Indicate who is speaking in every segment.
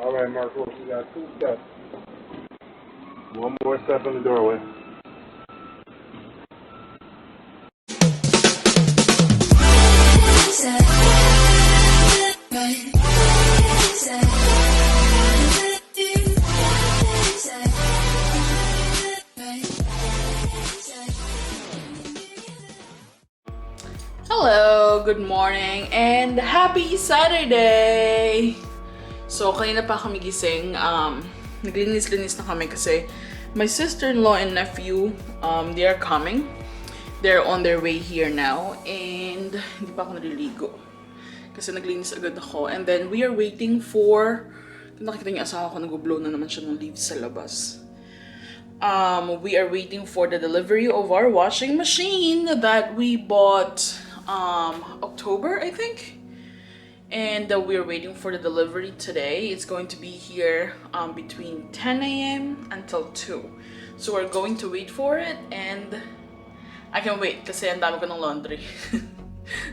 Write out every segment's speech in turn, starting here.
Speaker 1: All right, Marco, you got 2 steps. One more step in the doorway.
Speaker 2: Hello, good morning, and happy Saturday! So, kanina pa kami gising. Naglinis-linis na kami kasi my sister-in-law and nephew, they are coming. They're on their way here now, and hindi pa ako naliligo. Kasi naglinis agad ako. And then, we are waiting for... Nakita niyo asawa ko, nag-blow na naman siya ng leaves sa labas. We are waiting for the delivery of our washing machine that we bought October, I think. And we're waiting for the delivery today. It's going to be here between 10 a.m. until 2. So we're going to wait for it, and I can't wait kasi ang dami ko ng laundry.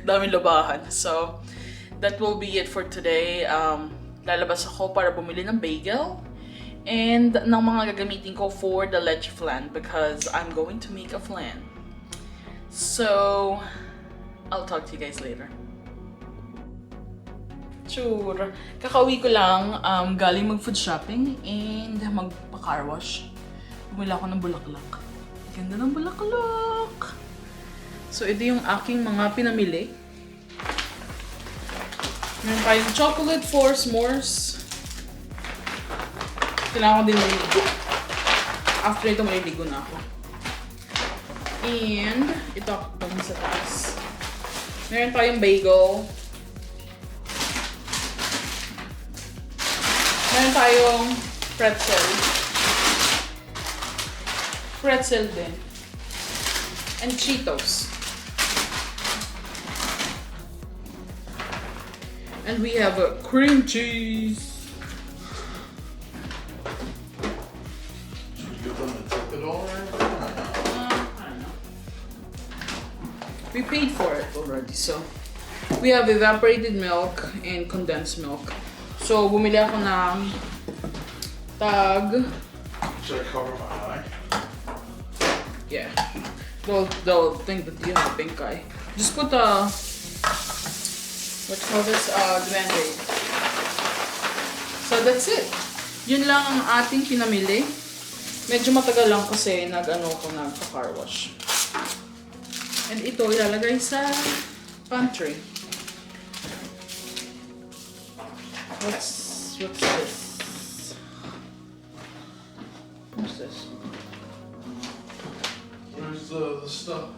Speaker 2: Daming labahan. So that will be it for today. Lalabas ako para bumili ng bagel and ng mga gagamitin ko for the leche flan because I'm going to make a flan. So I'll talk to you guys later. Sure. Kakauwi ko lang, galing mag-food shopping and magpa-car wash. Bumili ako ng bulaklak. Ganda ng bulaklak! So, ito yung aking mga pinamili. Meron tayong chocolate for s'mores. Kailangan ko din maliligo. After ito, maliligo na ako. And, ito ako sa taas. Meron tayong bagel. Meron tayong pretzel. Pretzel din. And Cheetos. And we have a cream cheese.
Speaker 3: Should you give them a tip at all or anything?
Speaker 2: I don't know. We paid for it already, so we have evaporated milk and condensed milk. So, bumili ako ng tag.
Speaker 3: Should I cover my eye?
Speaker 2: Yeah. They'll think that you have pink eye. Just put a what you call this? Band-aid. So that's it. Yun lang ang ating pinamili. Medyo matagal lang kasi nagpa-car wash. And ito ilalagay sa pantry. What's this? What's this?
Speaker 3: Where's the stuff?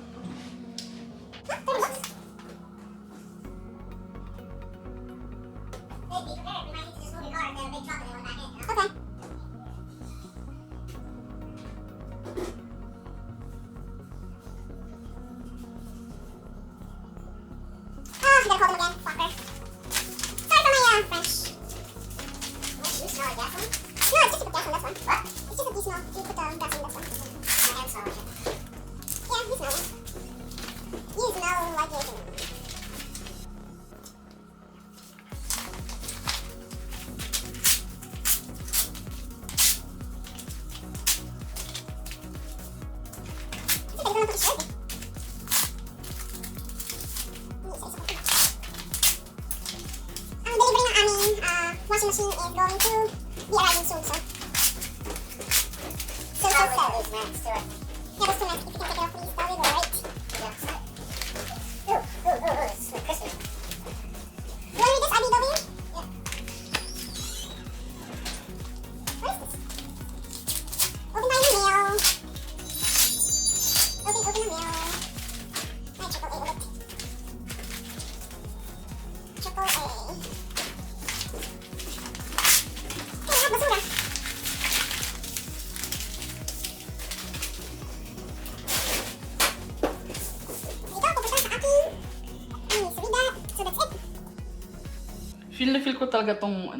Speaker 4: Washing machine is going to be arriving soon, so. So is next to it. Yeah, those 2 next. If you can take it off, please, that would be great. Yeah. Ooh, it's crispy. You want to read this, IBW? Yeah. What is this? Open by email. Open the mail. Ay, triple A ulit. Triple A. Basura. Ito, pupunta sa aking salida. So that's it.
Speaker 2: Feel na feel ko talaga tong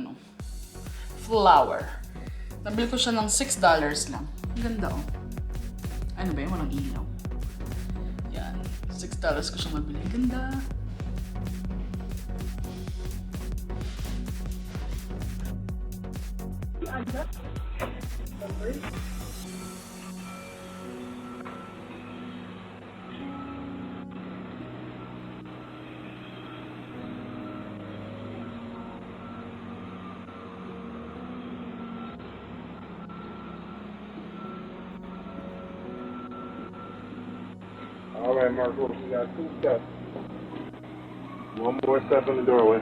Speaker 2: flower. Nabili ko siya ng $6 lang. Ang ganda oh. Ano ba yun? Walang ilaw. Yan. $6 ko siya mabili. Ganda.
Speaker 1: All right, Marco, you got 2 steps. One more step in the doorway.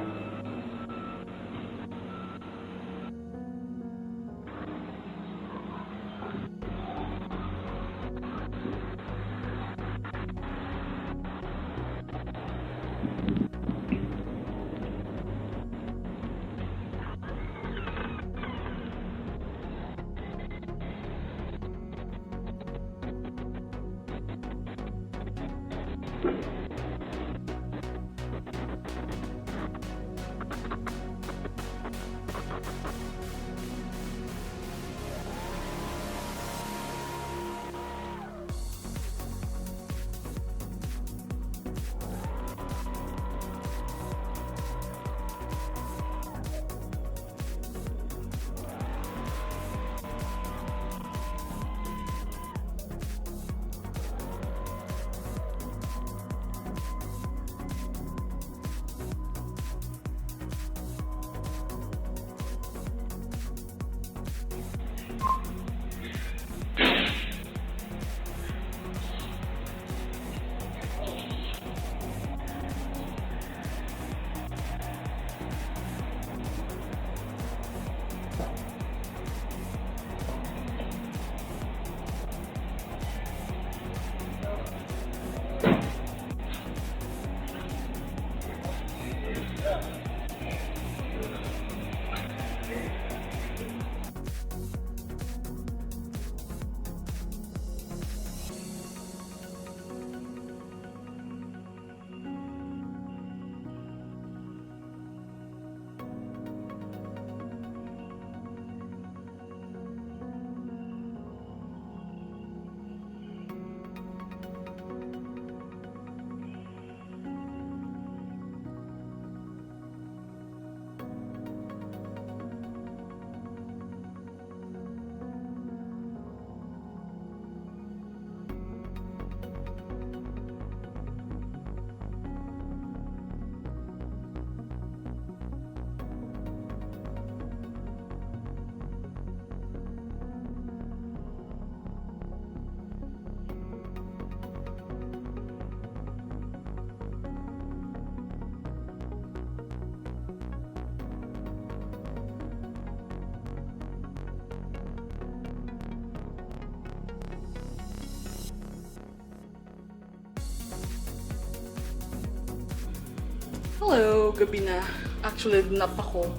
Speaker 2: Hello, gabi na. Actually, nap ako.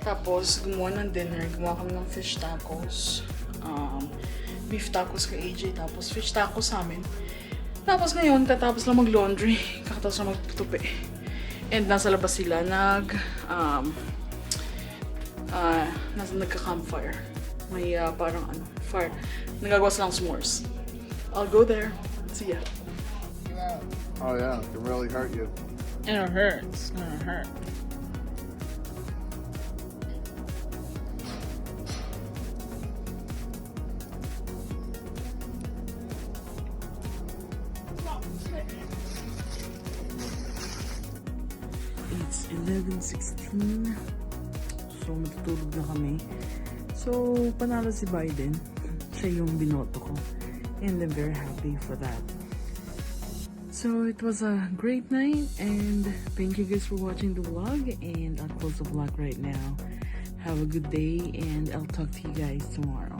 Speaker 2: Tapos, gumawa ng dinner. Gumawa kami ng fish tacos. Beef tacos kay AJ. Tapos, fish tacos sa amin. Tapos ngayon, tatapos lang mag-laundry. Kakatapos lang magtutupi. And nasa labas sila. Nagka-campfire. May parang fire. Nagagawa silang s'mores. I'll go there. See ya.
Speaker 3: Oh yeah, it can really hurt you.
Speaker 2: And it hurts. It hurt. It's 11:16. So, matutulog na kami. So, panalo si Biden. Siya yung binoto ko. And I'm very happy for that. So it was a great night, and thank you guys for watching the vlog, and I'll close the vlog right now. Have a good day, and I'll talk to you guys tomorrow.